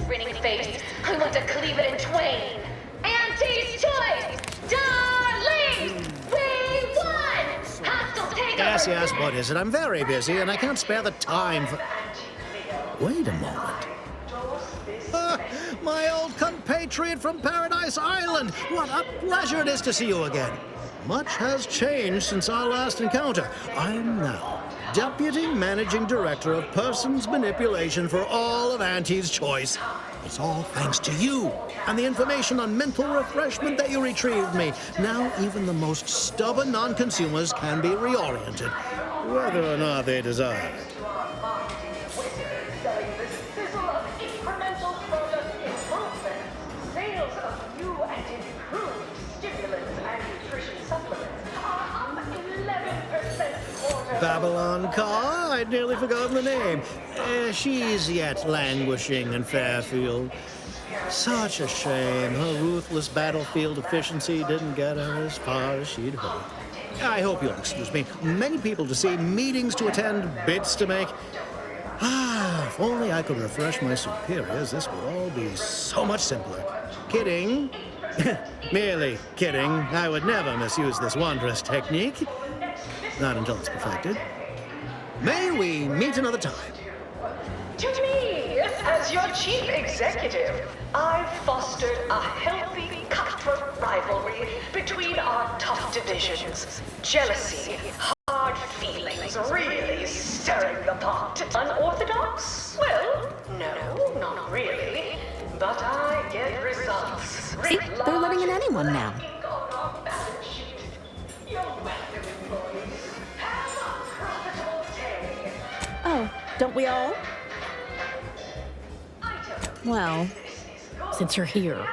Grinning face, I want to cleave it in twain. Auntie's choice! Darling! We won! Hostile takeover! Yes, what is it? I'm very busy and I can't spare the time for... Wait a moment. My old compatriot from Paradise Island! What a pleasure it is to see you again. Much has changed since our last encounter. I'm now Deputy Managing Director of Persons Manipulation for all of Auntie's Choice. It's all thanks to you and the information on mental refreshment that you retrieved me. Now even the most stubborn non-consumers can be reoriented, whether or not they desire it. Babylon Carr? I'd nearly forgotten the name. She's yet languishing in Fairfield. Such a shame. Her ruthless battlefield efficiency didn't get her as far as she'd hoped. I hope you'll excuse me. Many people to see, meetings to attend, bits to make. If only I could refresh my superiors, this would all be so much simpler. Kidding. Merely kidding. I would never misuse this wondrous technique. Not until it's perfected. May we meet another time? To me, as your chief executive, I've fostered a healthy, cutthroat rivalry between our tough divisions. Jealousy, hard feelings, really stirring the pot. Unorthodox? Well, no, not really. But I get results. See, they're letting in anyone now. Oh, don't we all? Well, since you're here.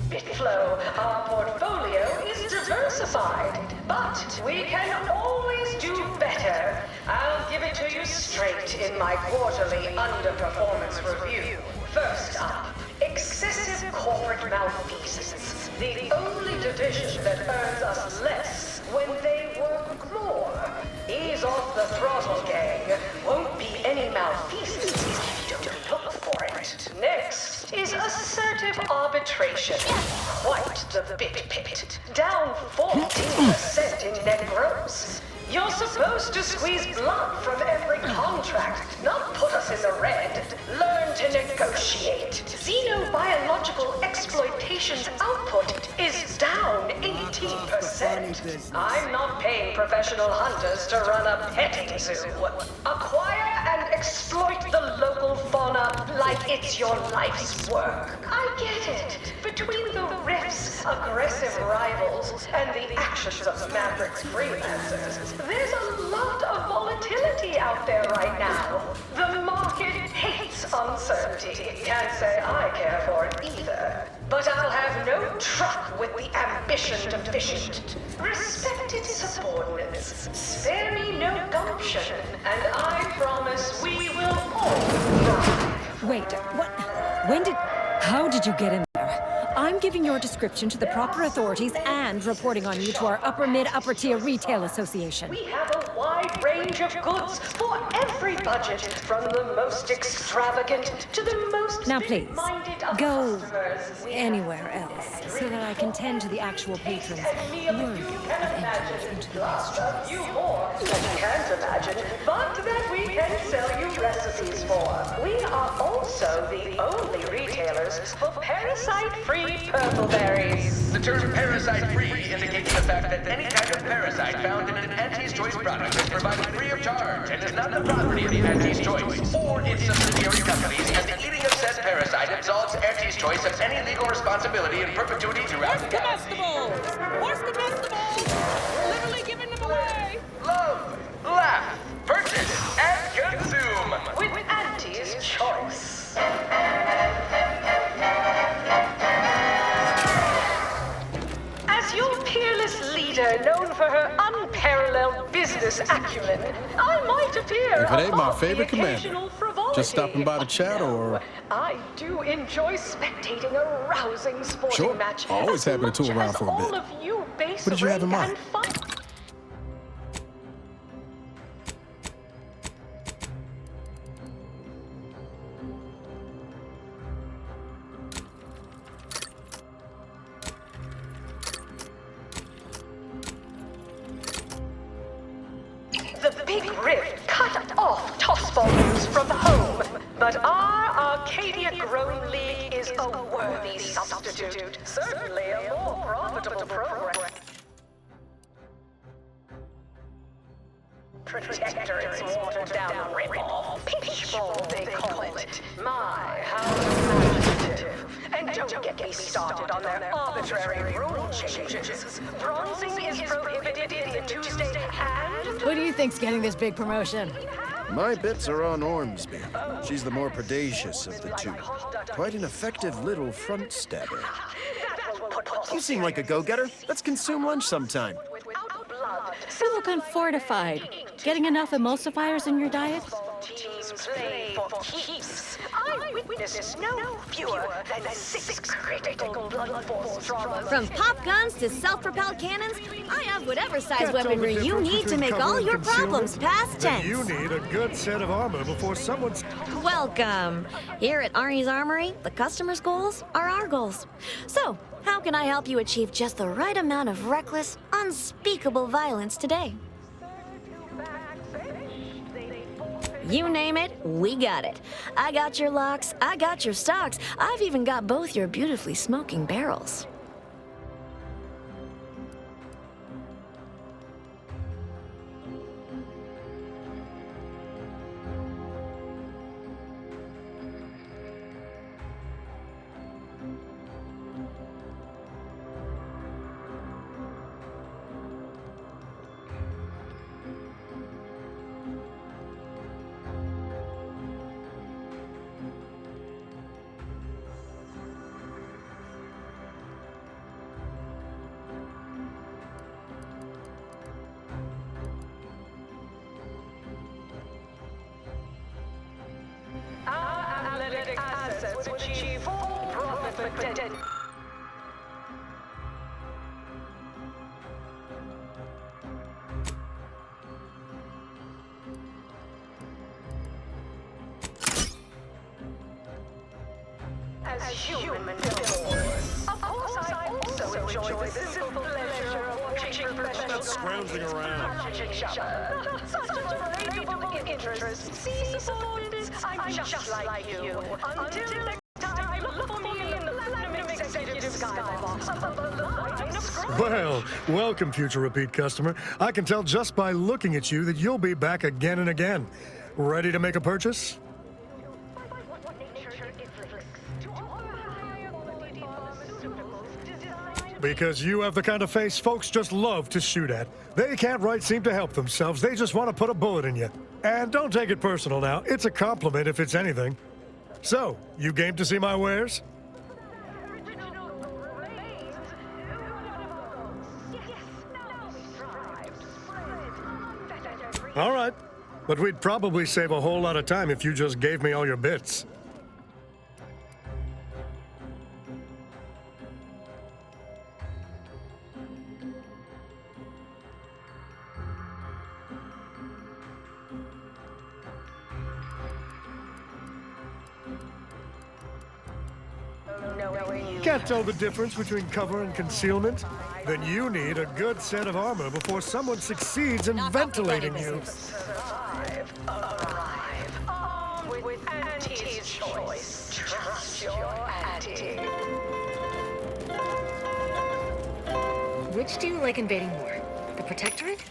Bitflow, our portfolio is diversified, but we can always do better. I'll give it to you straight in my quarterly underperformance review. First up, excessive corporate malfeasance. The only division that earns us less when they work more. Ease off the throttle, gang. Won't be any malfeasance if you don't look for it. Next is assertive arbitration. Quite the big pit. Down 14% in net gross. You're supposed to squeeze blood from every contract, not put us in the red. Learn to negotiate. Xenobiological exploitation's output is down 18%. I'm not paying professional hunters to run a petting zoo. Acquire and exploit the local fauna like it's your life's work. I get it. Between the rifts, aggressive rivals, and the actions of Maverick's freelancers, there's a lot of volatility out there right now. The market hates uncertainty. Can't say I care for it either. But I'll have no truck with the ambition deficient. Respected subordinates, spare me no gumption, and I promise we will all thrive. Wait, what? How did you get in there? I'm giving your description to the proper authorities and reporting on you to our upper tier retail association. We have a wide range of goods for every budget, from the most extravagant to the most Now please, big-minded of go customers. anywhere else so that I can tend to the actual patrons worthy of entry into the restaurant. You more than you can't imagine, but that we can sell you recipes for. We are also the only retailers for parasite-free purple berries. The term parasite-free indicates the fact that any kind of parasite found in an Auntie's Choice product is provided free of charge and is not the property of the Auntie's Choice or its subsidiary companies, and the eating of said parasite absolves Auntie's Choice of any legal responsibility in perpetuity throughout the galaxy. Horse comestibles! Literally giving them away! Love, laugh, purchase, and consume With Auntie's Choice. As your peerless leader, known for her unparalleled business acumen, I might appear If it ain't my above the favorite commander. occasional frivolity. Just stopping by to chat, or- I do enjoy spectating a rousing sporting Sure. match. Always as happy to much tool around as for a all bit. of you base What did you have in rate mind? and fun- cut off toss volumes from home, but our Arcadia Growing League is a worthy substitute. Certainly a more profitable program. Protector, it's watered down rip-off. Peachball, they call it. My, how imaginative. And don't get me started on their arbitrary rule changes. Bronzing is prohibited in the Tuesday and... Who do you think's getting this big promotion? My bets are on Ormsby. She's the more predacious of the two. Quite an effective little front stabber. You seem like a go-getter. Let's consume lunch sometime. You look unfortified. Getting enough emulsifiers in your diet? Teams play for keeps. I witnessed no fewer than 6 critical blood force traumas. From pop guns to self-propelled cannons, I have whatever size weaponry you need to make all your problems past tense. You need a good set of armor before someone's... Welcome. Here at Arnie's Armory, the customer's goals are our goals. So, how can I help you achieve just the right amount of reckless, unspeakable violence today? You name it, we got it. I got your locks, I got your stocks, I've even got both your beautifully smoking barrels. Our athletic assets would achieve full profit potential. As human builders. Of course, I also enjoy the simple pleasure of watching professionals scrounging around. Such a relatable interest. See, supporters, I'm just like you. Until next time, look for me in the Platinum Executive Skybox. Well, welcome, future repeat customer. I can tell just by looking at you that you'll be back again and again. Ready to make a purchase? Because you have the kind of face folks just love to shoot at. They can't right seem to help themselves. They just want to put a bullet in you. And don't take it personal now. It's a compliment if it's anything. So, you game to see my wares? All right. But we'd probably save a whole lot of time if you just gave me all your bits. Can't tell the difference between cover and concealment? Then you need a good set of armor before someone succeeds in ventilating you. Armed with Auntie's choice. Trust your Auntie. Which do you like invading more? The Protectorate?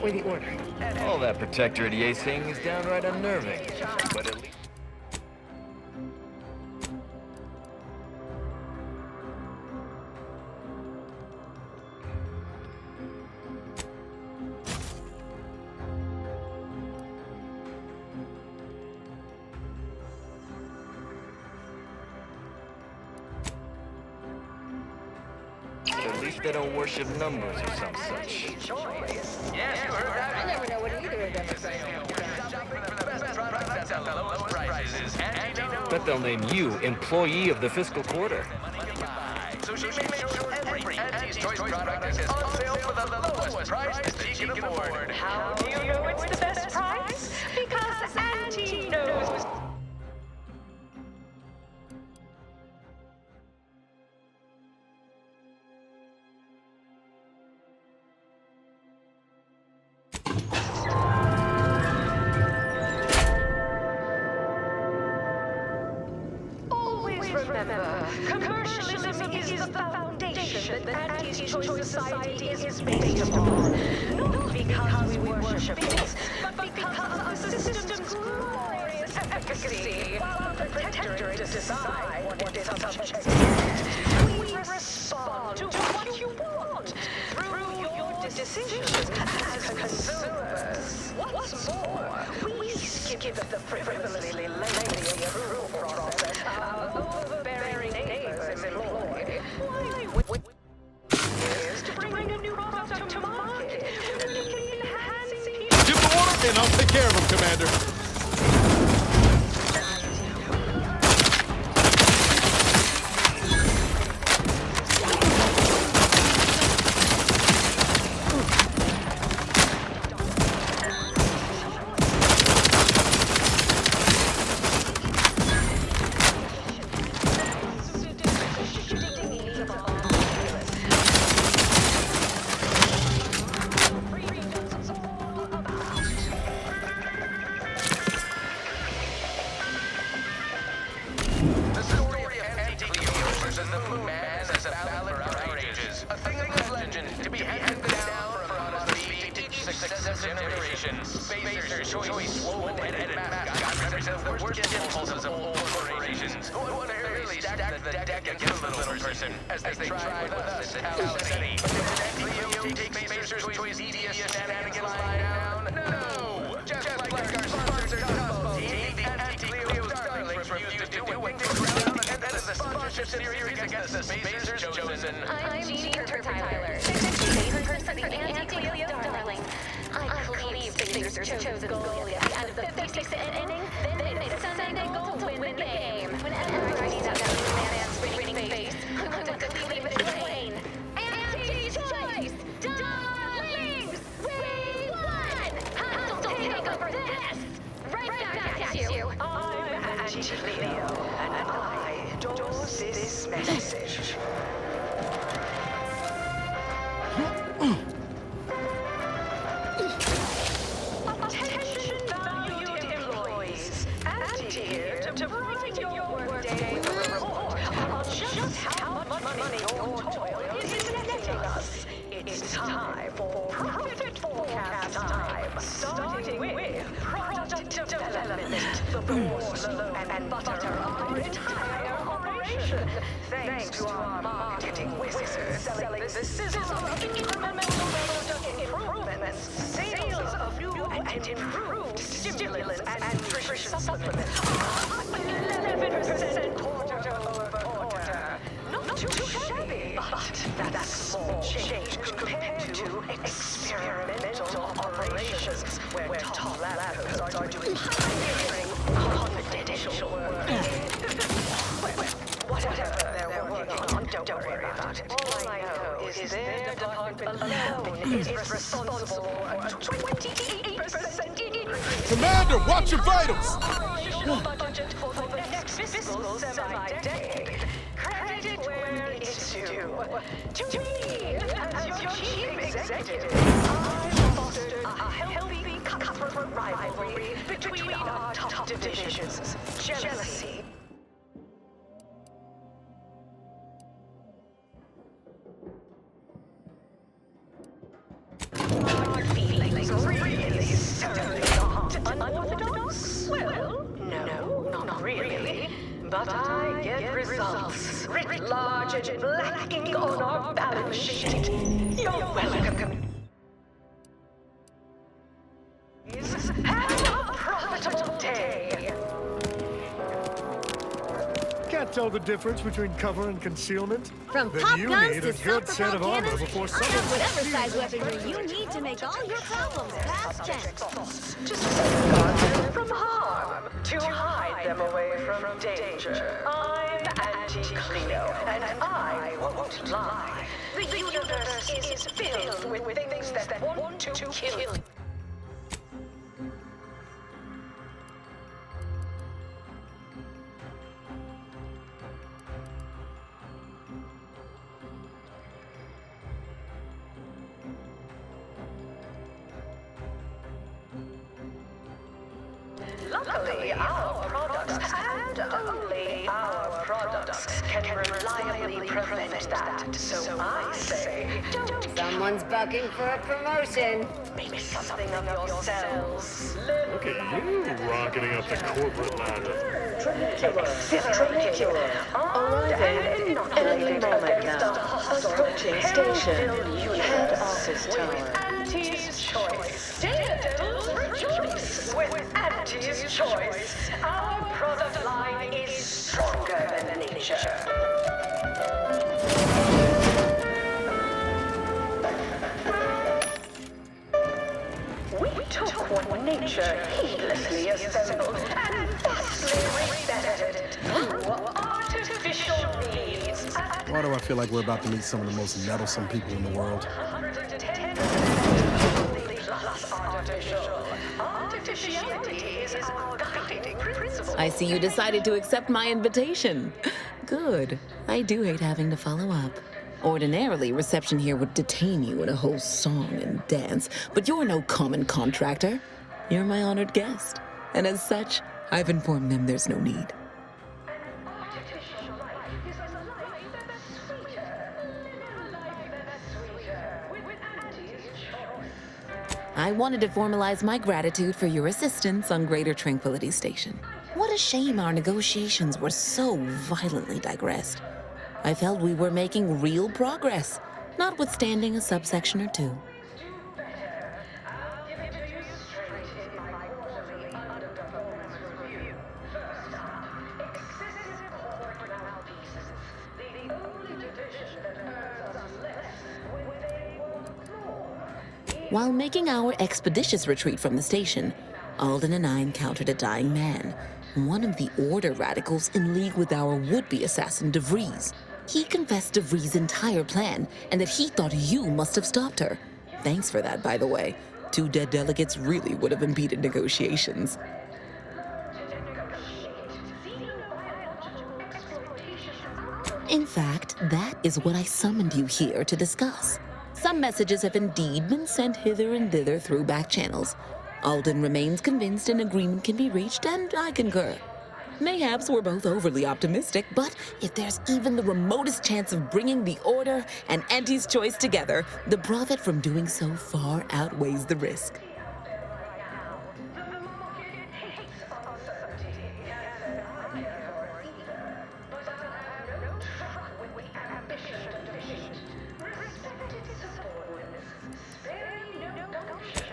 Or the Order? All that Protectorate EA saying is downright unnerving. But at least... At least they don't worship numbers or some such. Yes, you heard that? I never know what either of them are saying. Bet they'll name you Employee of the Fiscal Quarter. So she made sure every Auntie's Choice product is on sale for the lowest price that she can afford. How do you know it's the best price? Because Auntie knows. Always remember, commercialism is the foundation that Auntie's Choice Society is based upon. Not because we worship it, but because of the system's glorious efficacy. While the Protectorate decide what is subject, we respond to what you want through your decisions as consumers. What's more, we skip the frivolously lengthy approval process our overbearing neighbors employ. Why is to bring a new product to market? Enhancing people. Give the order, and I'll take care of him, Commander. The story of Auntie Cleo versus the Moon Man is a ballad for our ages. A thing of legend to be handed down from honesty to each successive generation. Spacer's choice, woven and mascot represent the worst impulses of old corporations. Who would really stack the deck against the little person as they tried with us at Hal City? But did Auntie Cleo take Spacer's choice devious shenanigans lie down? No! Just like our sponsor Cosmo team, the Auntie Cleo's darlings refused to do what they ground and that is the sponsorship series against the Spacers chosen. I'm Jeannie Kirk Tyler, the person, the anti-Cleo darling. I believe Spacers chosen goalie at the end of the 56th inning, then made a Sunday goal to win the game. Whenever I see that man's winning face, I want to cleave it in twain. Auntie's Choice, darlings, we won! Don't take over this! Right back at you! I'm Auntie Cleo, and I endorse this message. Attention valued employees. Auntie here to brighten your workday with a report on just how much money your toil is netting us. It's time for profit forecast time, starting with product development, the board and butter of our entire operation. Thanks to our marketing wizards selling the sizzle of incremental product improvements, sales of new and improved stimulants and nutrition supplements are 11% quarter-over-quarter. Not too shabby, but that's a small change compared to experimental operations where top labs are doing pioneering, confidential work. Whatever they're working on, don't worry about it. All I know is their department alone is responsible for a 28% increase. Commander, watch your vitals! Operational budget for the next fiscal semi-decade. Credit where it's due. To me, as your chief executive, I've fostered a healthy cutthroat rivalry between our top divisions. Jealousy. Our feelings really certainly not unorthodox? Well, no, not really. But I get results writ large and black ink on our balance sheet. You're welcome. Have a profitable day. Can't can't tell the difference between cover and concealment? From Then pop you guns need to a good set self-propelled of armor cannons, before I someone... have whatever size weaponry you need to make all your problems past tense. Just safeguard them from harm, to hide them away from danger. I'm Anti-Cleo, and I won't lie. The universe is filled with things that want to kill you. Luckily, our products, and only our products, can reliably prevent that. So I say, don't. Someone's bucking for a promotion. Make something of yourselves. Look at you rocketing up the corporate ladder. Extraordinary. Arriving any moment now. Approaching station. Head office tower. Auntie's choice. Daredevils rejoice with Auntie's choice. Our product line is stronger than nature. We took what nature heedlessly assembled and vastly rebettered it through artificial means. Why do I feel like we're about to meet some of the most meddlesome people in the world? Artificiality is our guiding principle. I see you decided to accept my invitation. Good. I do hate having to follow up. Ordinarily, reception here would detain you in a whole song and dance, but you're no common contractor. You're my honored guest. And as such, I've informed them there's no need. I wanted to formalize my gratitude for your assistance on Greater Tranquility Station. What a shame our negotiations were so violently digressed. I felt we were making real progress, notwithstanding a subsection or two. While making our expeditious retreat from the station, Alden and I encountered a dying man, one of the Order radicals in league with our would-be assassin DeVries. He confessed DeVries' entire plan and that he thought you must have stopped her. Thanks for that, by the way. 2 dead delegates really would have impeded negotiations. In fact, that is what I summoned you here to discuss. Some messages have indeed been sent hither and thither through back channels. Alden remains convinced an agreement can be reached, and I concur. Mayhaps we're both overly optimistic, but if there's even the remotest chance of bringing the Order and Auntie's Choice together, the profit from doing so far outweighs the risk.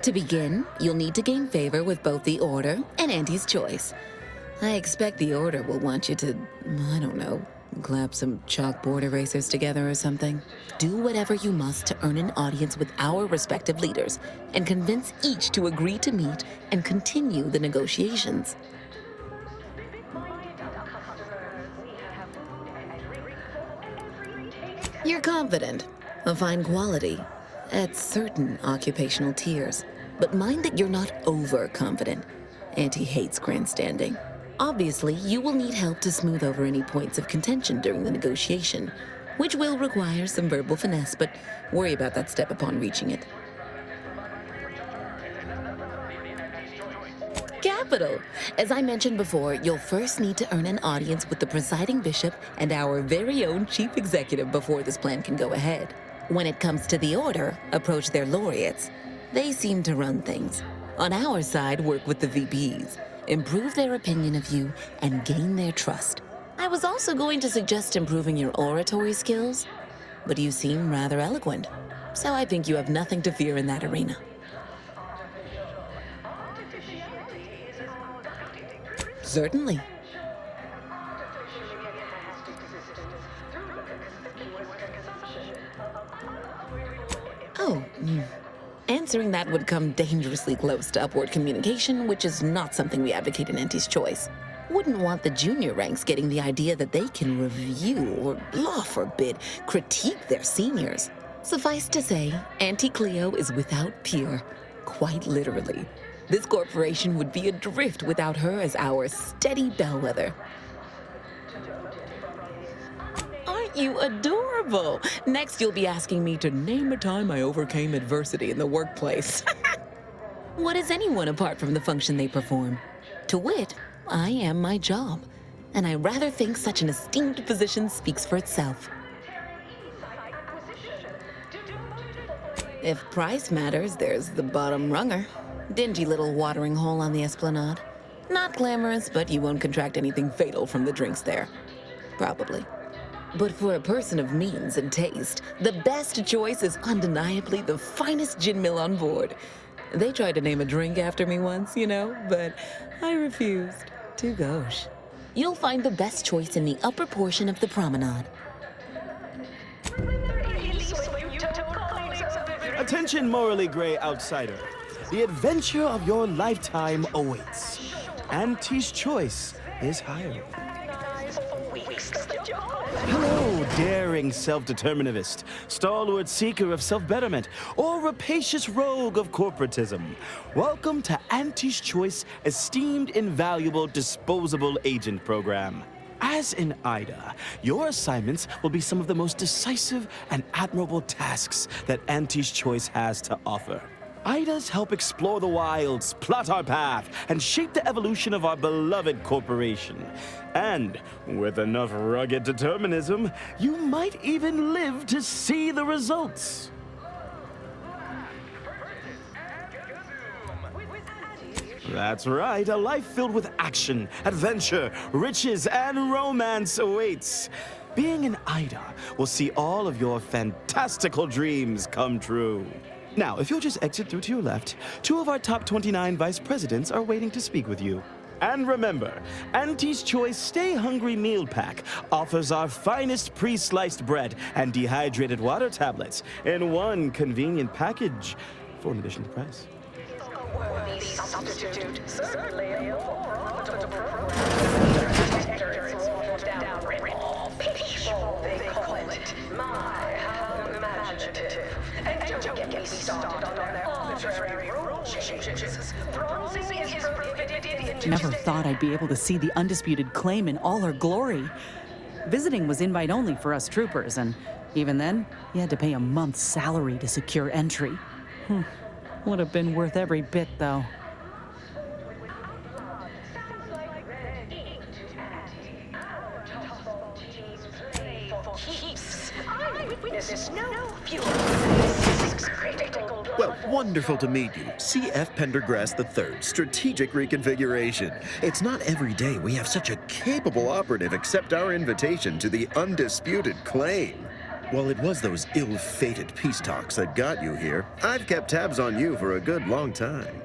To begin, you'll need to gain favor with both the Order and Auntie's Choice. I expect the Order will want you to, I don't know, clap some chalkboard erasers together or something. Do whatever you must to earn an audience with our respective leaders and convince each to agree to meet and continue the negotiations. You're confident, a fine quality, at certain occupational tiers. But mind that you're not overconfident. Auntie hates grandstanding. Obviously, you will need help to smooth over any points of contention during the negotiation, which will require some verbal finesse, but worry about that step upon reaching it. Capital! As I mentioned before, you'll first need to earn an audience with the presiding bishop and our very own chief executive before this plan can go ahead. When it comes to the Order, approach their laureates. They seem to run things. On our side, work with the VPs, improve their opinion of you, and gain their trust. I was also going to suggest improving your oratory skills, but you seem rather eloquent, so I think you have nothing to fear in that arena. Certainly. Oh, answering that would come dangerously close to upward communication, which is not something we advocate in Auntie's Choice. Wouldn't want the junior ranks getting the idea that they can review or, law forbid, critique their seniors. Suffice to say, Auntie Cleo is without peer, quite literally. This corporation would be adrift without her as our steady bellwether. Aren't you adorable? Next, you'll be asking me to name a time I overcame adversity in the workplace. What is anyone apart from the function they perform? To wit, I am my job, and I rather think such an esteemed position speaks for itself. If price matters, there's the bottom runger. Dingy little watering hole on the Esplanade. Not glamorous, but you won't contract anything fatal from the drinks there. Probably. But for a person of means and taste, the best choice is undeniably the finest gin mill on board. They tried to name a drink after me once, you know, but I refused. Too gauche. You'll find the best choice in the upper portion of the promenade. Attention, morally gray outsider. The adventure of your lifetime awaits. Auntie's Choice is hiring. Hello, daring self-determinativist, stalwart seeker of self-betterment, or rapacious rogue of corporatism. Welcome to Auntie's Choice Esteemed Invaluable Disposable Agent Program. As in Ida, your assignments will be some of the most decisive and admirable tasks that Auntie's Choice has to offer. Idas help explore the wilds, plot our path, and shape the evolution of our beloved corporation. And with enough rugged determinism, you might even live to see the results. That's right, a life filled with action, adventure, riches, and romance awaits. Being an Ida will see all of your fantastical dreams come true. Now, if you'll just exit through to your left, 2 of our top 29 vice presidents are waiting to speak with you. And remember, Auntie's Choice Stay Hungry Meal Pack offers our finest pre-sliced bread and dehydrated water tablets in one convenient package for an additional price. Never thought I'd be able to see the undisputed claim in all her glory. Visiting was invite only for us troopers, and even then, you had to pay a month's salary to secure entry. Would have been worth every bit, though. Well, wonderful to meet you. C.F. Pendergrass III, Strategic Reconfiguration. It's not every day we have such a capable operative accept our invitation to the undisputed claim. Well, it was those ill-fated peace talks that got you here. I've kept tabs on you for a good long time.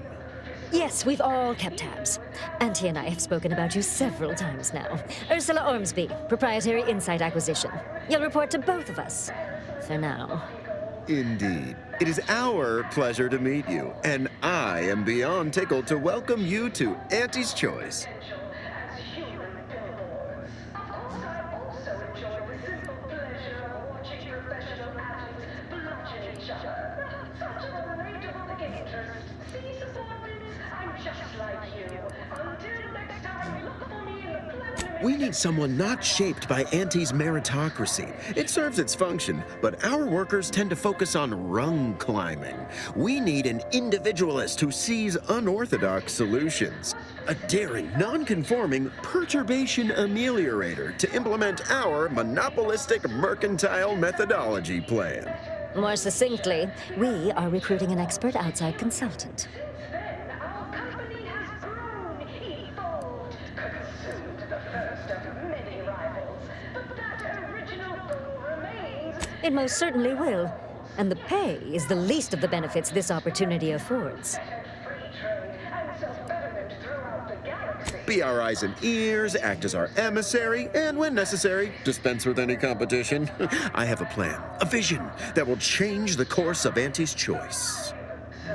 Yes, we've all kept tabs. Auntie and I have spoken about you several times now. Ursula Ormsby, Proprietary Insight Acquisition. You'll report to both of us. For now. Indeed. It is our pleasure to meet you, and I am beyond tickled to welcome you to Auntie's Choice. We need someone not shaped by Auntie's meritocracy. It serves its function, but our workers tend to focus on rung climbing. We need an individualist who sees unorthodox solutions. A daring, non-conforming perturbation ameliorator to implement our monopolistic mercantile methodology plan. More succinctly, we are recruiting an expert outside consultant. It most certainly will. And the pay is the least of the benefits this opportunity affords. Be our eyes and ears, act as our emissary, and when necessary, dispense with any competition. I have a plan, a vision that will change the course of Auntie's Choice.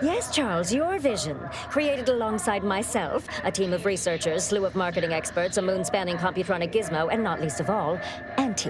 Yes, Charles, your vision. Created alongside myself, a team of researchers, slew of marketing experts, a moon-spanning computronic gizmo, and not least of all, Auntie.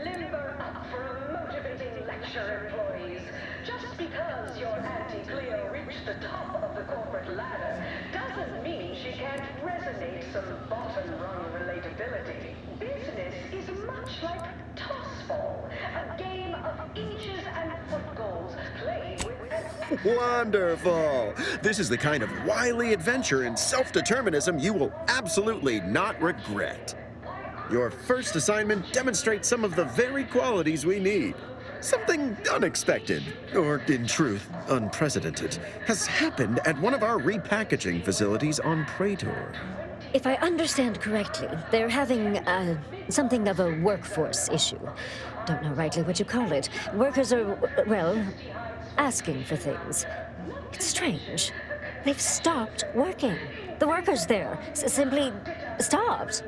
Limber up for a motivating lecture, employees. Just because your Auntie Cleo reached the top of the corporate ladder doesn't mean she can't resonate some bottom-rung relatability. Business is much like tossball, a game of inches and foot goals played with Wonderful! This is the kind of wily adventure and self-determinism you will absolutely not regret. Your first assignment demonstrates some of the very qualities we need. Something unexpected, or in truth, unprecedented, has happened at one of our repackaging facilities on Praetor. If I understand correctly, they're having, something of a workforce issue. Don't know rightly what you call it. Workers are, well, asking for things. It's strange. They've stopped working. The workers there simply stopped.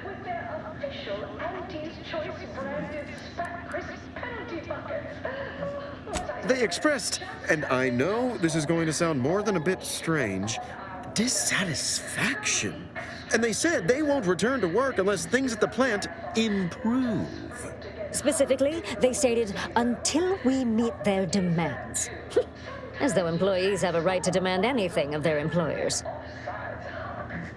with their official Auntie's Choice branded Spat Crisp penalty buckets. They expressed, and I know this is going to sound more than a bit strange, dissatisfaction. And they said they won't return to work unless things at the plant improve. Specifically, they stated, until we meet their demands. As though employees have a right to demand anything of their employers.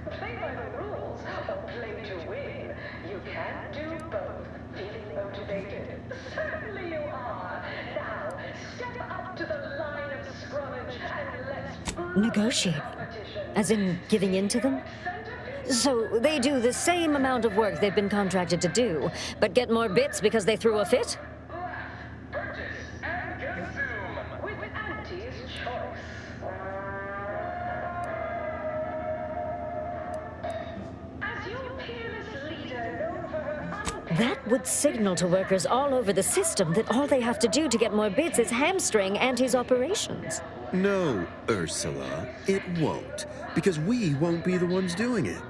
Play by the rules or play to win. You can't do both. Feeling motivated? Certainly you are. Now, step up to the line of scrummage and let's Negotiate. As in giving in to them? So they do the same amount of work they've been contracted to do, but get more bits because they threw a fit? Purchase and consume. with Auntie's Choice. As your peerless leader, known for her That would signal to workers all over the system that all they have to do to get more bits is hamstring Auntie's operations. No, Ursula, it won't, because we won't be the ones doing it.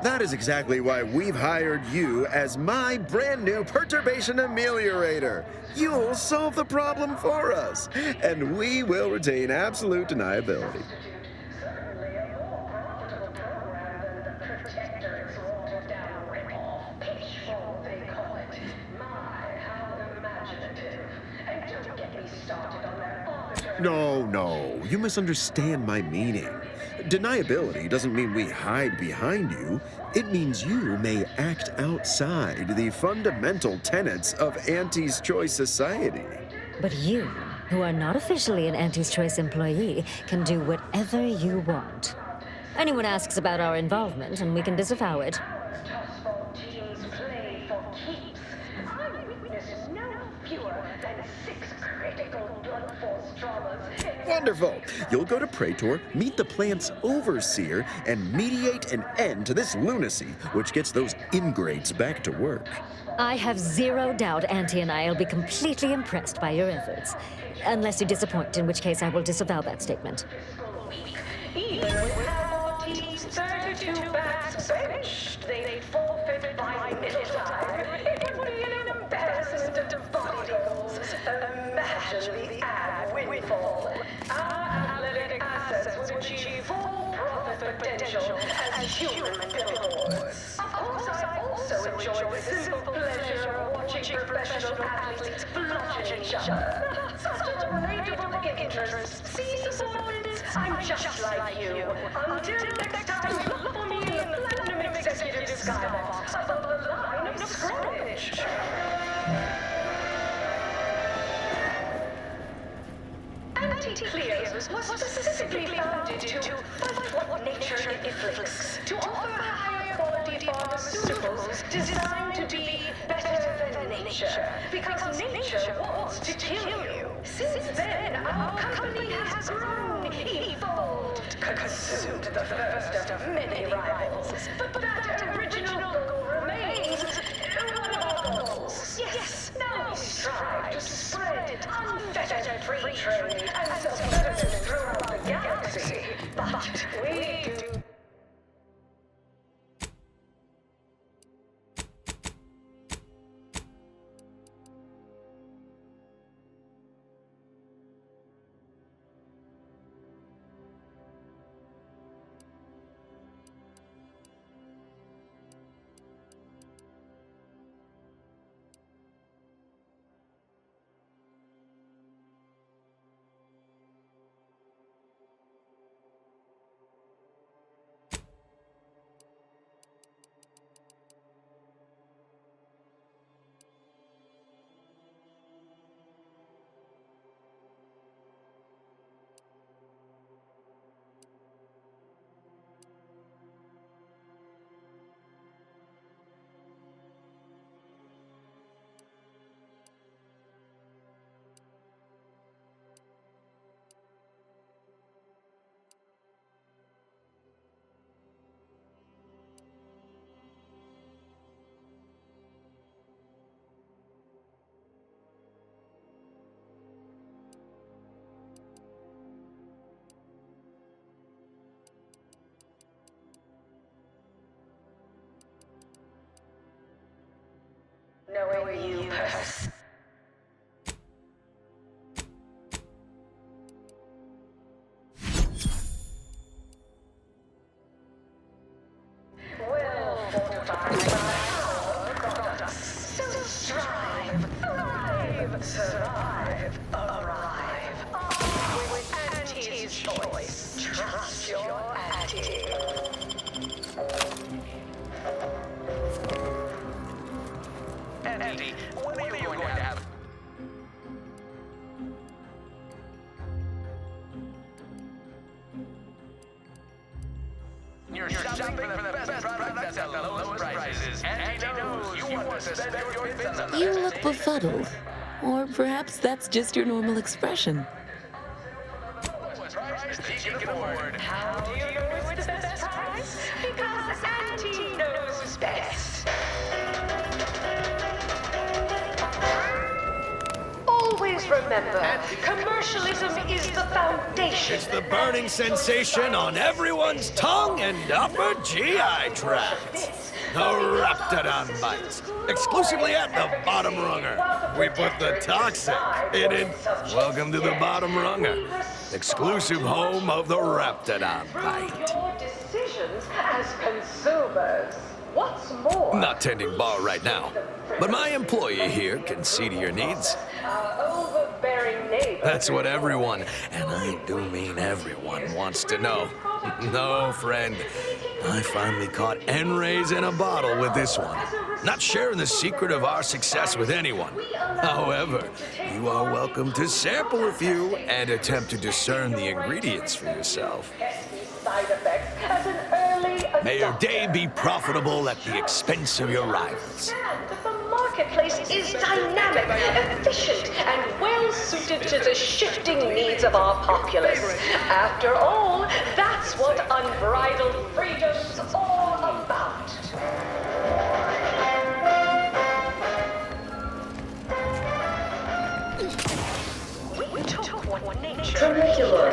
That is exactly why we've hired you as my brand new perturbation ameliorator. You'll solve the problem for us, and we will retain absolute deniability. certainly a more profitable program than the Protector's watered-down rip-off. Pitchfall, they call it. My, how imaginative. And don't get me started on their arbitrary... No, you misunderstand my meaning. Deniability doesn't mean we hide behind you. It means you may act outside the fundamental tenets of Auntie's Choice society. But you, who are not officially an Auntie's Choice employee, can do whatever you want. Anyone asks about our involvement, and we can disavow it. Tossball teams play for keeps. I witnessed no fewer than 6 critical blunt force dramas. Wonderful! You'll go to Praetor, meet the plant's overseer, and mediate an end to this lunacy, which gets those ingrates back to work. I have zero doubt Auntie and I will be completely impressed by your efforts. Unless you disappoint, in which case I will disavow that statement. Even with our team's 32 backs benched, they'd forfeit by middle time. It would be an embarrassment to body goals. Imagine the ad windfall. Our athletic assets would achieve full profit potential as human billboards. Of course, I also enjoy the simple pleasure of watching professional athletes bludgeon each other. Such a relatable interest. See, subordinates, I'm just like you. Until next time, look for me in the Platinum Executive Skybox above the line of scrummage. Anti-Cleos was specifically founded to fight what nature inflicts, to offer higher quality pharmaceuticals designed to be better than nature, because nature wants to kill you. Since then, our company has grown, evolved, consumed the first of many rivals. But that original goal remains one of our goals. Yes, now we strive to spread unfettered free trade and self-betterment throughout the galaxy. sexy, but we do. Knowing you, Perth. Well fortified by power got us. So strive, thrive, survive, arrive. With Auntie's choice. Trust your Auntie. Andy, when are you going to have... You're shopping for the best products at the lowest prices. Andy knows you want to spend your bits on the You best. look befuddled. Or perhaps that's just your normal expression. Price that you can afford. How do you know it's the best price? Because Auntie knows best. Always remember, commercialism is the foundation. It's the burning sensation on everyone's tongue and upper GI tract. The Raptidon Bite. Exclusively at the Bottom Runger. We put the toxic in it. Welcome to the Bottom Runger. Exclusive home of the Raptidon Bite. Your decisions as consumers. What's more, Not tending bar right now, but my employee here can see to your needs. our overbearing neighbor. That's what everyone, and I do mean everyone, wants to know. No, friend. I finally caught N-rays in a bottle with this one. Not sharing the secret of our success with anyone. However, you are welcome to sample a few and attempt to discern the ingredients for yourself. Side effects as an early May your day be profitable at the expense of your rivals. The marketplace is dynamic, efficient, and well suited to the shifting needs of our populace. After all, that's what unbridled freedom's all about. We took what nature Tramicular,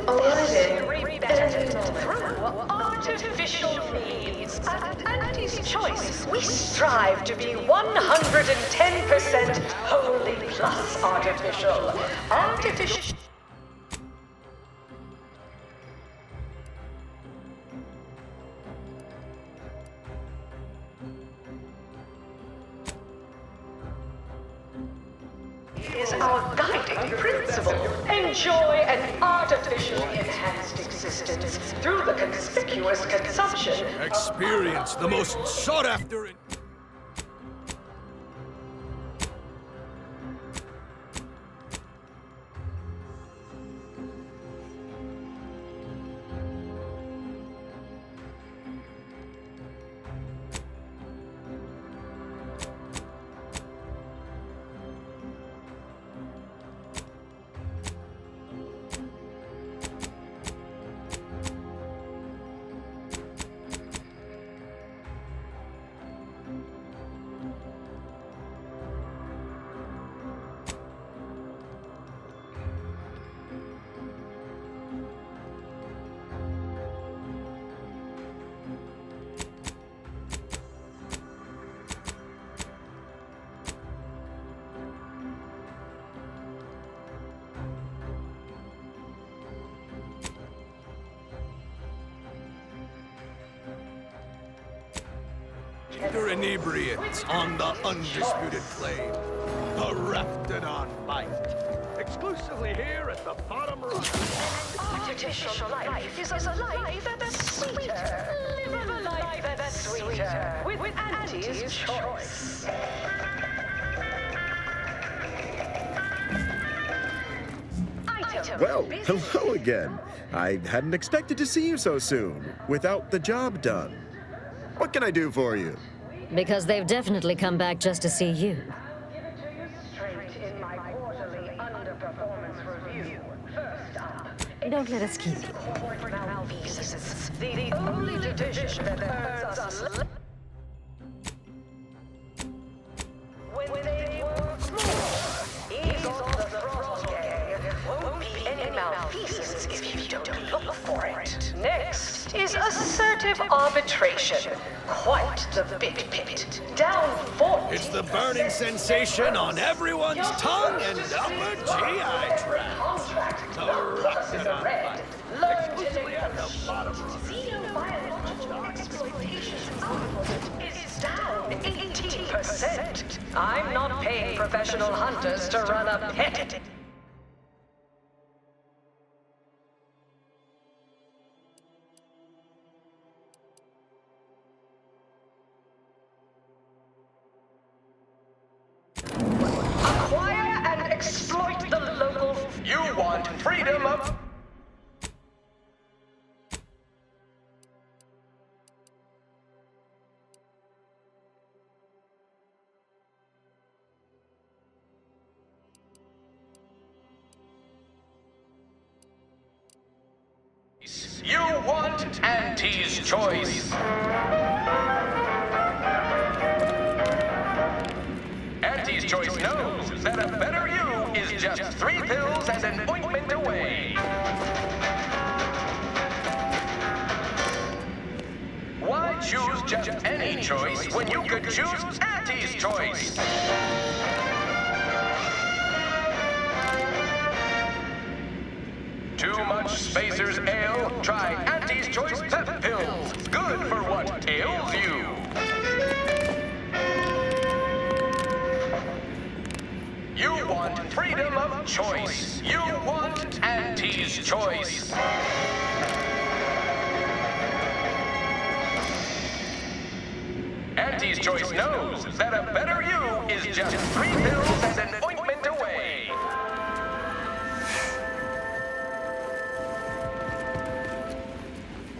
arriving through artificial means. At Auntie's Choice, we strive to be 110% wholly plus artificial. Artificial. Is our guiding principle. Enjoy an artificially enhanced existence through the conspicuous consumption. Experience the most sought after. Dr. Inebriates on the undisputed claim. The Raptidon Bite. Exclusively here at the bottom right. Artificial life is a life that's sweeter. Live a life that's sweeter. With Auntie's choice. Well, hello again. I hadn't expected to see you so soon, without the job done. What can I do for you? Because they've definitely come back just to see you. Don't let us keep you. The only division that earns us when they work more. Ease off the throttle, gang. Won't be any malfeasance if you don't look for it. Next is assertive arbitration. Quite the big pit. Down 40. It's the burning sensation on everyone's tongue and upper GI tract. The Raptidon Bite. Exclusively at the bottom. Xenobiological exploitation output is down 18%. I'm not paying professional hunters to run a pet. Acquire and exploit the local. You want freedom of... You want Auntie's choice. Auntie's choice knows that a better you is just 3 pills and an ointment away. Why choose just any choice when you could choose Auntie's choice? Too much Spacer's Ale? Try Auntie's Choice Pep Pills. Good for what ails you. You want freedom of choice. You want Auntie's Choice. Auntie's Choice knows that a better you is just 3 pills and an ointment away.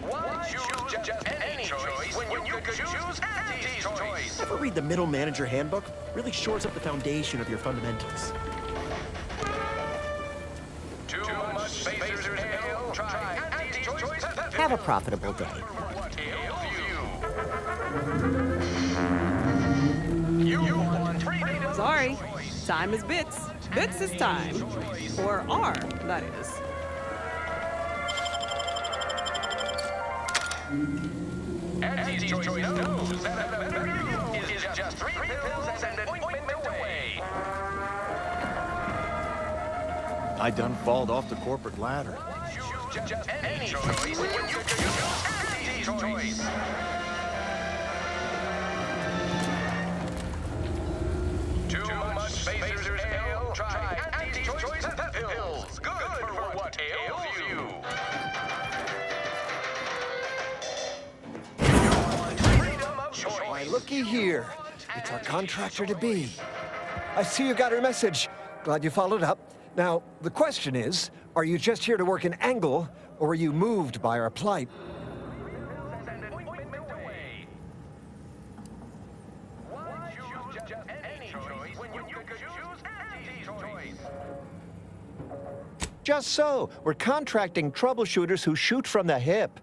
Why choose just any choice when you could choose Auntie's Choice? Ever read the Middle Manager Handbook? Really shores up the foundation of your fundamentals. Too much Spacer's Ale? Try Auntie's Choice Pep Pills. Have a profitable day. What ails you? You want freedom. Sorry, time is bits. Bits is time. Or are, that is. Auntie's Choice knows that a better you is just 3 pills and an ointment away. I done falled off the corporate ladder. Choose just any choice when you could choose Auntie's Choice. Too much Spacer's Ale? Try Auntie's Choice Pep Pills. Good for what ails you. Why, looky here. It's our contractor-to-be. I see you got her message. Glad you followed up. Now, the question is, are you just here to work an angle, or were you moved by our plight? Just so. We're contracting troubleshooters who shoot from the hip.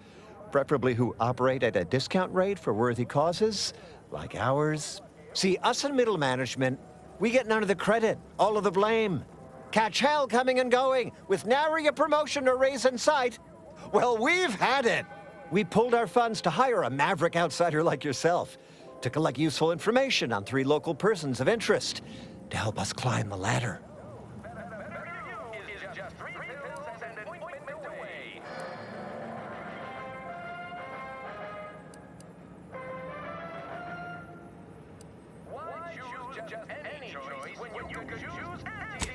Preferably who operate at a discount rate for worthy causes, like ours. See, us in middle management, we get none of the credit, all of the blame. Catch hell coming and going, with nary a promotion or raise in sight. Well, we've had it. We pulled our funds to hire a maverick outsider like yourself, to collect useful information on 3 local persons of interest, to help us climb the ladder.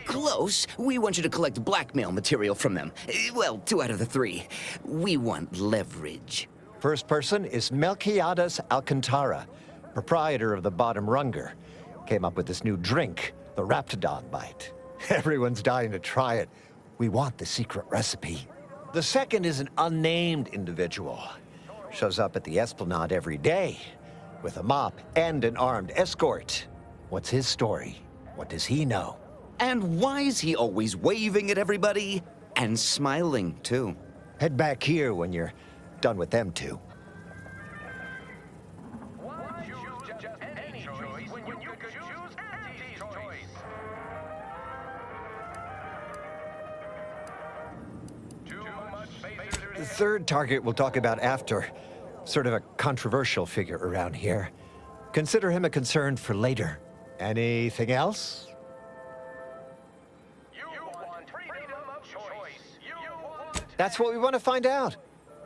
Close. We want you to collect blackmail material from them. Well, 2 out of the 3. We want leverage. First person is Melquiades Alcantara, proprietor of the Bottom Runger. Came up with this new drink, the Raptidon Bite. Everyone's dying to try it. We want the secret recipe. The second is an unnamed individual. Shows up at the Esplanade every day with a mop and an armed escort. What's his story? What does he know? And why is he always waving at everybody? And smiling, too. Head back here when you're done with them two. The third target we'll talk about after. Sort of a controversial figure around here. Consider him a concern for later. Anything else? That's what we want to find out.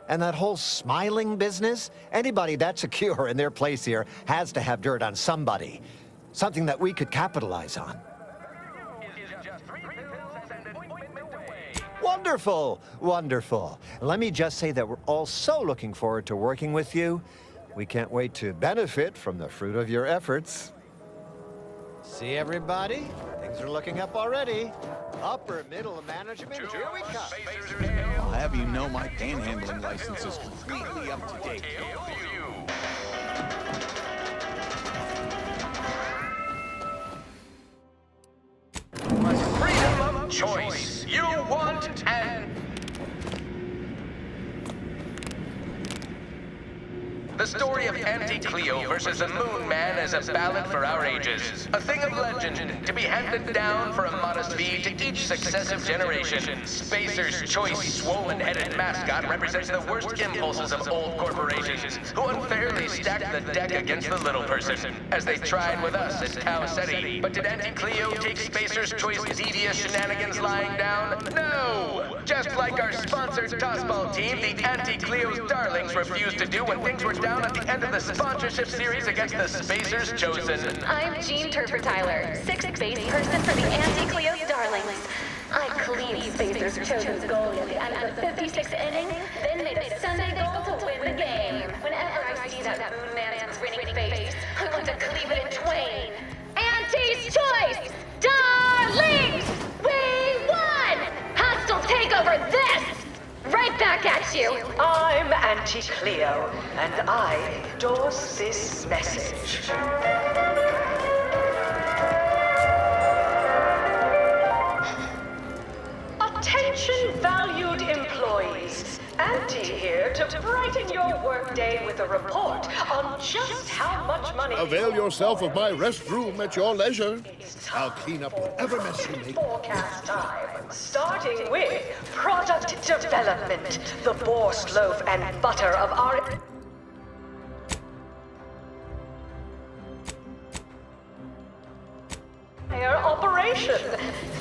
And that whole smiling business, anybody that's secure in their place here has to have dirt on somebody. Something that we could capitalize on. Wonderful, wonderful. Let me just say that we're all so looking forward to working with you. We can't wait to benefit from the fruit of your efforts. See everybody? Things are looking up already. Upper middle management, here we come. I'll have you know my panhandling license is completely up to date. Freedom of choice. You want and... The story of Auntie Cleo versus the Moon Man is a ballad for our ages. A thing of legend to be handed down for a modest fee to each successive generation. Spacer's choice swollen-headed mascot represents the worst impulses of old corporations who unfairly stacked the deck against the little person, as they tried with us at Tau Ceti. But did Auntie Cleo take Spacer's choice devious shenanigans lying down? No! Just like our sponsored tossball team, the Auntie Cleo's darlings refused to do when things were down at the end of the sponsorship series against the Spacers Chosen. I'm Jean Turper-Tyler, 6th base person for the Auntie Cleo's Darlings. I cleaned Spacers Chosen's goalie at the end of the 56th inning, then made a Sunday goal to win the game. Whenever I see that Moon Man's grinning face, I want to cleave it in twain. Auntie's Choice! Darlings! We won! Hostile takeover this! Right back at you! I'm Auntie Cleo, and I endorse this message. Attention, valued employees. Auntie here to brighten your workday with a report on just how much money... Avail yourself of my restroom at your leisure. I'll clean up whatever mess you make. Forecast time. Starting with product development, the borscht loaf and butter of our... operation.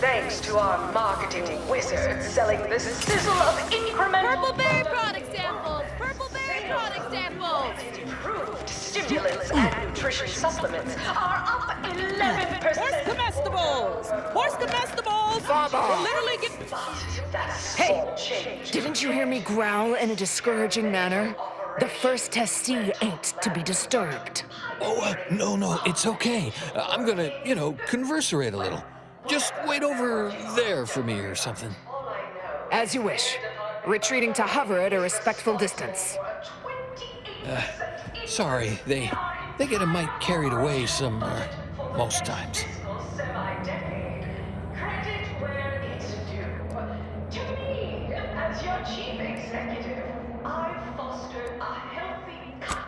Thanks to our marketing wizards selling the sizzle of incremental... Purple Berry product samples! Purple Berry product samples! Improved stimulants and nutrition supplements are up 11%. Horse comestibles! Horse comestibles! We're literally getting... Hey, didn't you hear me growl in a discouraging manner? The first testee ain't to be disturbed. Oh, no, it's okay. I'm gonna, converserate a little. Just wait over there for me or something. As you wish. Retreating to hover at a respectful distance. Sorry, they get a mite carried away most times.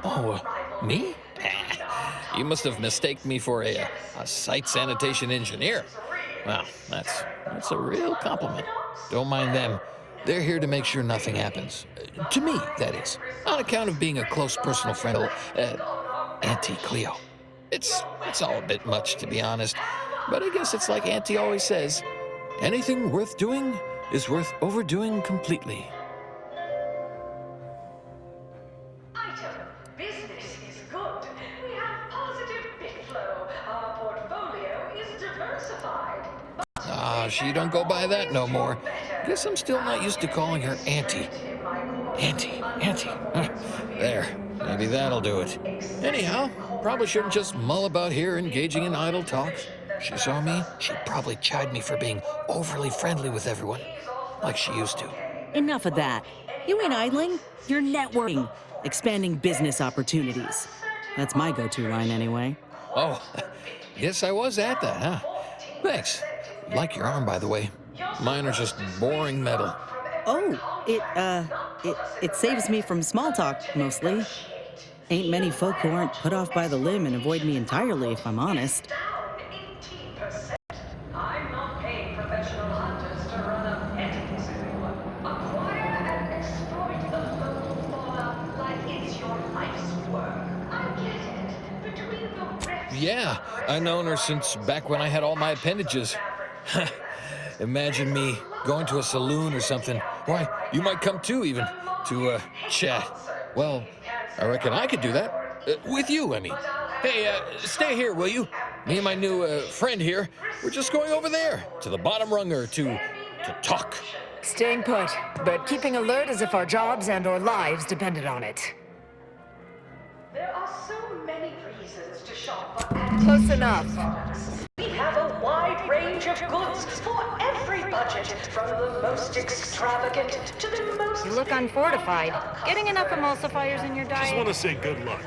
Oh, me? You must have mistaken me for a site sanitation engineer. Well, that's a real compliment. Don't mind them. They're here to make sure nothing happens. To me, that is. On account of being a close personal friend of Auntie Cleo. It's all a bit much, to be honest. But I guess it's like Auntie always says, anything worth doing is worth overdoing completely. Business is good. We have positive bit flow. Our portfolio is diversified. she don't go by that no more. Guess I'm still not used to calling her Auntie. Auntie. There. Maybe that'll do it. Anyhow, probably shouldn't just mull about here engaging in idle talk. If she saw me, she'd probably chide me for being overly friendly with everyone, like she used to. Enough of that. You ain't idling. You're networking, expanding business opportunities. That's my go-to line anyway. Oh, guess I was at that, huh? Thanks. Like your arm, by the way. Mine are just boring metal. Oh, it saves me from small talk, mostly. Ain't many folk who aren't put off by the limb and avoid me entirely, if I'm honest. I'm not paying professional hunters to run a petting zoo. Acquire and exploit the local fauna like it's your life's work. I get it. Between the rifts... Yeah, I've known her since back when I had all my appendages. Imagine me going to a saloon or something. Why, you might come too, even, to, chat. Well, I reckon I could do that. With you, I mean. Hey, stay here, will you? Me and my new, friend here, we're just going over there, to the bottom runger, to talk. Staying put, but keeping alert as if our jobs and our lives depended on it. There are so many reasons to shop at Close enough. We have a wide range of goods for every budget, from the most extravagant to the most... You look unfortified. Getting enough emulsifiers in your diet? Just want to say good luck.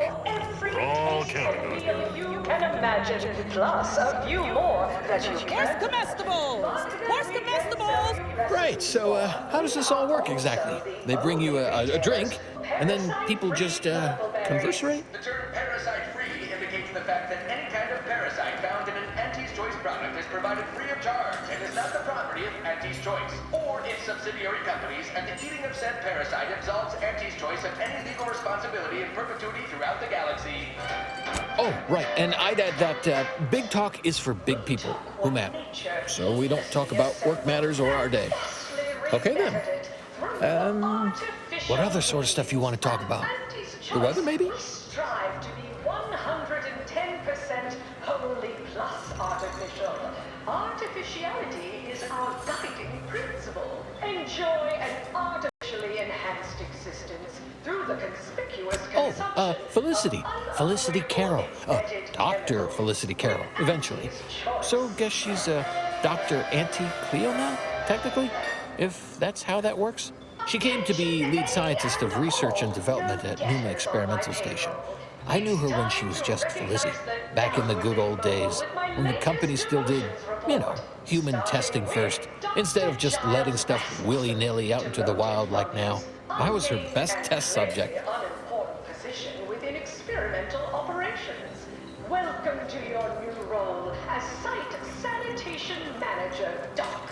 We're all counting on you. You can imagine, plus a few more that you Horse can... comestibles! Horse comestibles! Right, so, how does this all work exactly? They bring you a drink, and then people just, conversate? The term parasite-free indicates the fact that any kind of parasite found in an Auntie's Choice product is provided free of charge and is not the property of Auntie's Choice or its subsidiary companies, and the eating of said parasite absolves Auntie's Choice of any legal responsibility in perpetuity throughout the galaxy. Oh, right, and I'd add that big talk is for big people who matter. So we don't talk about work matters or our day. Okay, then. What other sort of stuff you want to talk about? The weather, maybe? Strive to be 110% wholly plus artificial. Artificiality is our guiding principle. Enjoy an artificially enhanced existence through the conspicuous consumption... Felicity. Felicity Carroll. Dr. Felicity Carroll, eventually. So guess she's Dr. Auntie Cleo now, technically? If that's how that works? She came to be lead scientist of research and development at Numa Experimental Station. I knew her when she was just Felicity, back in the good old days, when the company still did, human testing first, instead of just letting stuff willy-nilly out into the wild like now. I was her best test subject. ...unimportant position within experimental operations. Welcome to your new role as Site Sanitation Manager, Doc.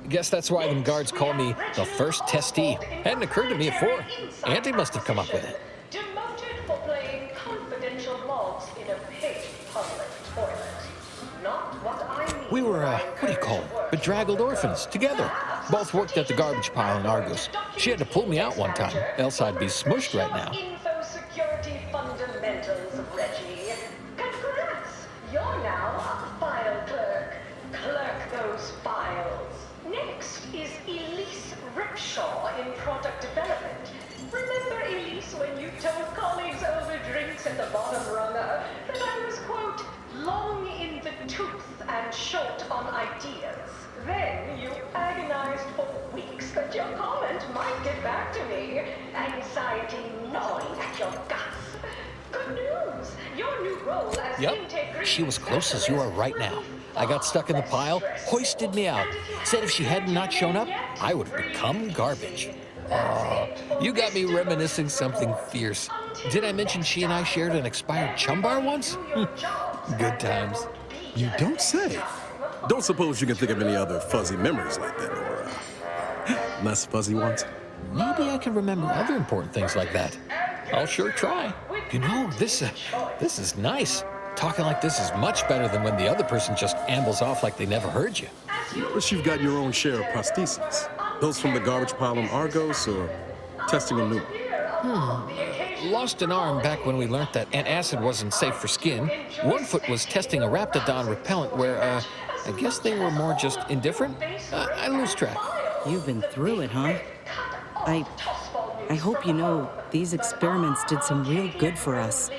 Guess that's why them guards call me the first testee. Hadn't occurred to me before. Auntie must have come up with it. Demoted for playing confidential logs in a paid public toilet. Not what I mean. We were, what do you call them? Bedraggled orphans, together. Both worked at the garbage pile in Argos. She had to pull me out one time, else I'd be smushed right now. Info security fundamentals, Reggie. Congrats! You're now a file clerk. Clerk those files. Next is Elise Ripshaw in product development. Remember, Elise, when you told colleagues over drinks at the bottom runner that I was, quote, long in the tooth and short on ideas? Then you agonized for weeks that your comment might get back to me, anxiety gnawing at your guts. Good news! Your new role as Yep, she was close as you are right now. I got stuck in the pile, hoisted me out. Said if she had not shown up, I would have become garbage. You got me reminiscing something fierce. Did I mention she and I shared an expired chum bar once? Good times. You don't say. Don't suppose you can think of any other fuzzy memories like that, or less fuzzy ones? Maybe I can remember other important things like that. I'll sure try. This is nice. Talking like this is much better than when the other person just ambles off like they never heard you. But you've got your own share of prostheses. Those from the garbage pile in Argos or testing a new one? lost an arm back when we learned that antacid wasn't safe for skin. One foot was testing a Raptidon repellent where, I guess they were more just indifferent. I lose track. You've been through it, huh? I hope you know these experiments did some real good for us.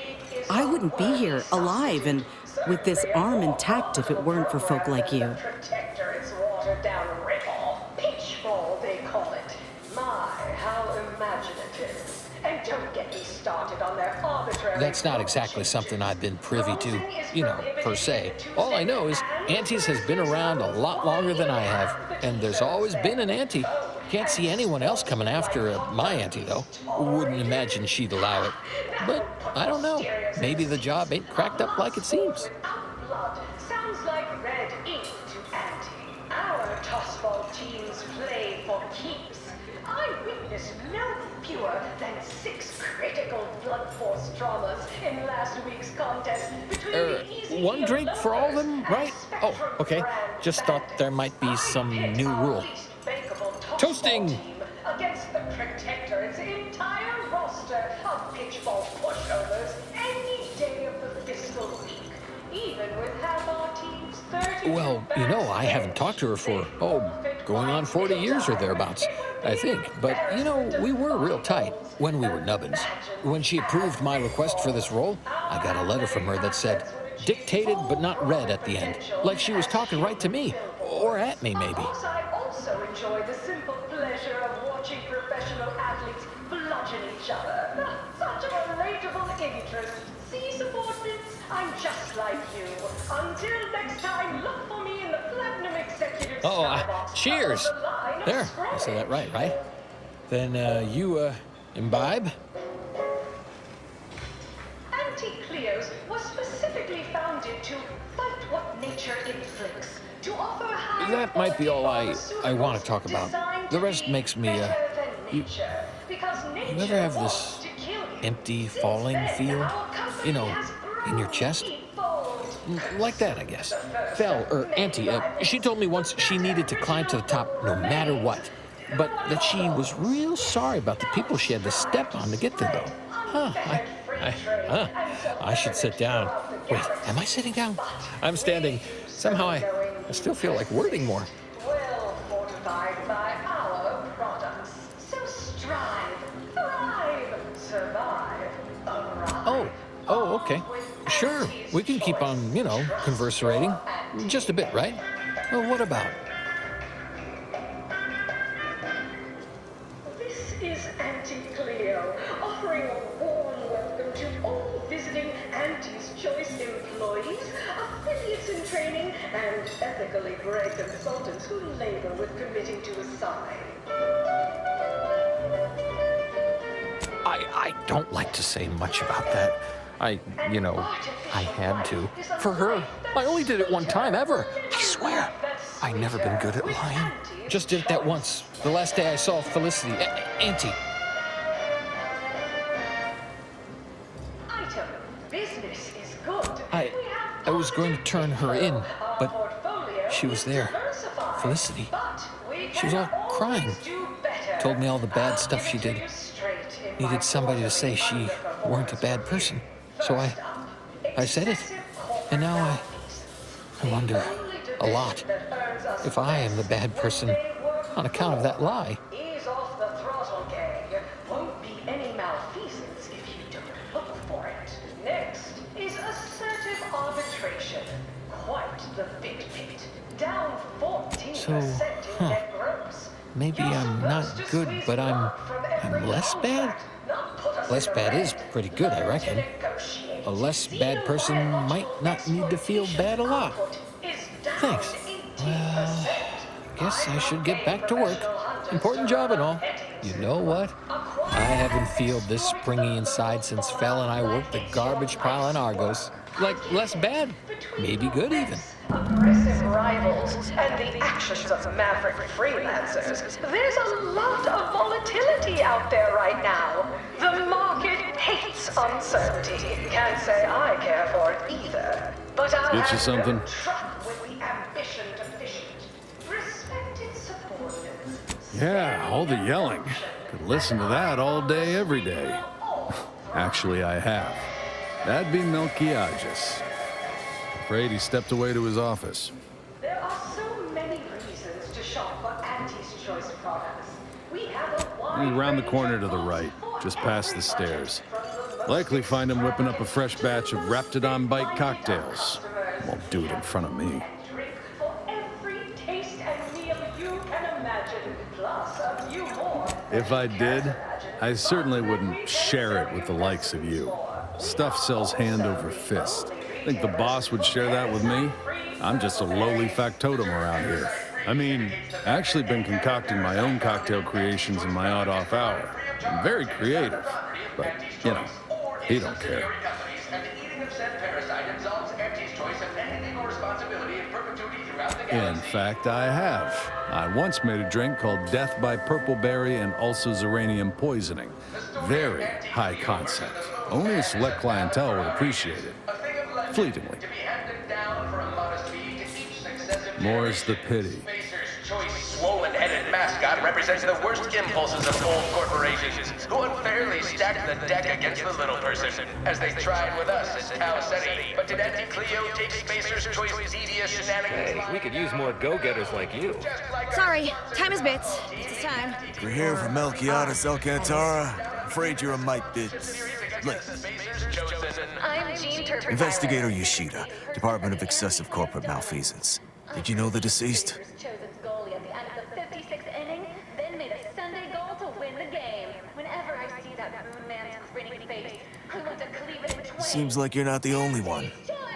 I wouldn't be here, alive, and with this arm intact if it weren't for folk like you. Protector, it's watered down rip-off. Pitchfall, they call it. My, how imaginative. And don't get me started on their arbitrary... That's not exactly something I've been privy to, you know, per se. All I know is Auntie's has been around a lot longer than I have, and there's always been an Auntie. Can't see anyone else coming after my Auntie, though. Wouldn't imagine she'd allow it. But I don't know. Maybe the job ain't cracked up like it seems. Blood sounds like red ink to Auntie. Our tossball teams play for keeps. I witnessed no fewer than 6 critical blood force dramas in last week's contest between the easy One drink for all of them, right? Oh, okay. Just thought there might be some new rule. Toasting! Against the Protectorate's entire roster of pitchball pushovers any day of the fiscal week, even with half our team's 30. Well, you know, I haven't talked to her for, going on 40 years or thereabouts, I think. But, you know, we were real tight when we were nubbins. When she approved my request for this role, I got a letter from her that said, dictated but not read at the end. Like she was talking right to me. Or at me, maybe. I also enjoy the simple pleasure of watching professional athletes bludgeon each other. Such a relatable interest. See, subordinates, I'm just like you. Until next time, look for me in the Platinum Executive Skybox. Cheers! There, I said that right? Then, you, imbibe? Anti-Cleos was specifically founded to fight what nature inflicts. To offer high That might be all I want to talk about. The rest makes me, you ever have this empty falling feel? You know, in your chest? Like that, I guess. Auntie, she told me once she needed to climb to the top no matter what. But that she was real sorry about the people she had to step on to get there, though. I should sit down. Wait, am I sitting down? I'm standing. Somehow I still feel like wording more. well fortified by our products. So strive, thrive, survive, arrive. Oh, okay. Sure, we can keep on, you know, converserating. Just a bit, right? Well, what about? This is Auntie Cleo, offering a warm welcome to all visiting Auntie's Choice employees, affiliates in training, and ethically bred consultants who labor with committing to a side. I don't like to say much about that. I had to. For her. I only did it one time ever. I swear. I've never been good at lying. Just did it that once. The last day I saw Felicity. Auntie. Item, business is good. I was going to turn her in, but she was there. Felicity. She was all crying. Told me all the bad stuff she did. Needed somebody to say she weren't a bad person. So I said it. And now I wonder a lot if I am the bad person on account of that lie. Ease off the throttle, gang. Won't be any malfeasance if you don't look for it. Next is assertive arbitration. Quite the big pit. Down 14% in net gross. Maybe I'm not good, but I'm less bad? Less bad is pretty good, I reckon. A less bad person might not need to feel bad a lot. Thanks. Well, guess I should get back to work. Important job and all. You know what? I haven't felt this springy inside since Fel and I worked the garbage pile in Argos. Like, less bad. Maybe good, even. Aggressive rivals and the actions of maverick freelancers. There's a lot of volatility out there right now. The market hates uncertainty. Can't say I care for it either. But I'll Get you have something? no truck with the ambition deficient. Respected subordinates. Yeah, all the yelling. Could listen to that all day, every day. Actually, I have. That'd be Melquiades. Afraid he stepped away to his office. There are so many reasons to shop for Auntie's Choice products. We have a wide Around the corner to the right, just past the stairs. Likely find him whipping up a fresh batch of Raptidon Bite cocktails. Won't do it in front of me. drink for every taste and meal you can imagine, plus a few more. If I did, I certainly wouldn't share it with the likes of you. Stuff sells hand over fist. Think the boss would share that with me? I'm just a lowly factotum around here. I mean, I actually been concocting my own cocktail creations in my odd-off hour. I'm very creative, but, you know, he don't care. In fact, I have. I once made a drink called Death by Purpleberry and also Xeranium Poisoning. Very high concept. Only a select clientele would appreciate it. Fleetingly. More's the pity. Choice swollen-headed mascot represents the worst impulses of old corporations, who unfairly stacked the deck against the little person, as they tried with us at Tau Ceti. But did Auntie Cleo take Spacer's Choice devious shenanigans? Hey, we could use more go-getters like you. Sorry, time is bits. It's time. We're here for Melquiades Alcantara. Afraid you're a mite bit late. I'm Jean Turpin. Investigator Yoshida, Department of Excessive Corporate Malfeasance. Did you know the deceased? Chose its goalie at the end of the 56th inning, then made a Sunday goal to win the game. Whenever I see that Moon Man's grinning face, I want to cleave it in twain. Seems like you're not the only one.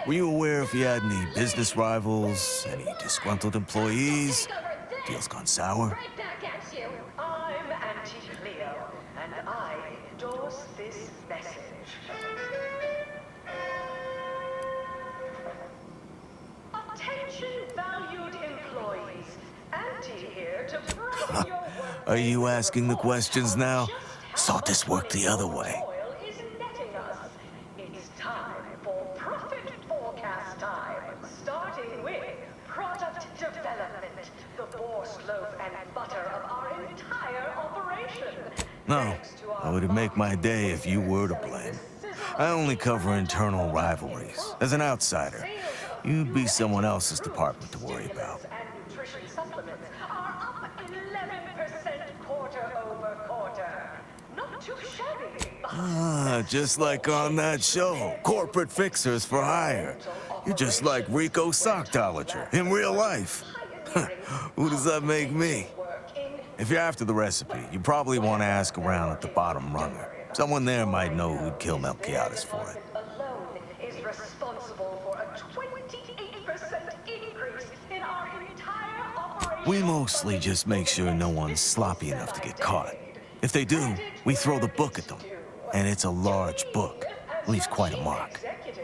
Were you aware if you had any business rivals, any disgruntled employees? Deals gone sour? Right back at you. I'm Auntie Cleo, and I endorse this message. Attention, valued employees. Auntie here to bring your Are you asking the questions now? Saw this work the other way. oil is netting us. It's time for profit forecast time, starting with product development, the boar's loaf and butter of our entire operation. No, I would make my day if you were to blame. I only cover internal rivalries. As an outsider, you'd be someone else's department to worry about. And nutrition supplements are up 11% quarter over quarter. Not too shabby. Ah, just like on that show, Corporate Fixers for Hire. You're just like Rico Sockdolager in real life. Who does that make me? If you're after the recipe, you probably want to ask around at the bottom runner. Someone there might know who'd kill Melquiades for it. Alone is responsible for a 28% increase in our entire operation. We mostly just make sure no one's sloppy enough to get caught. If they do, we throw the book at them. And it's a large book. Leaves quite a mark.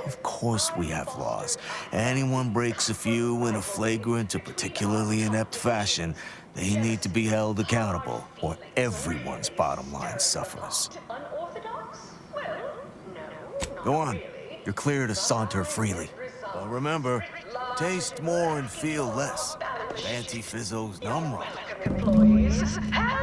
Of course we have laws. Anyone breaks a few in a flagrant or particularly inept fashion, they need to be held accountable, or everyone's bottom line suffers. Unorthodox? Well, no. Go on. You're clear to saunter freely. But remember, taste more and feel less. Auntie Fizzo's numb rock. Employees, have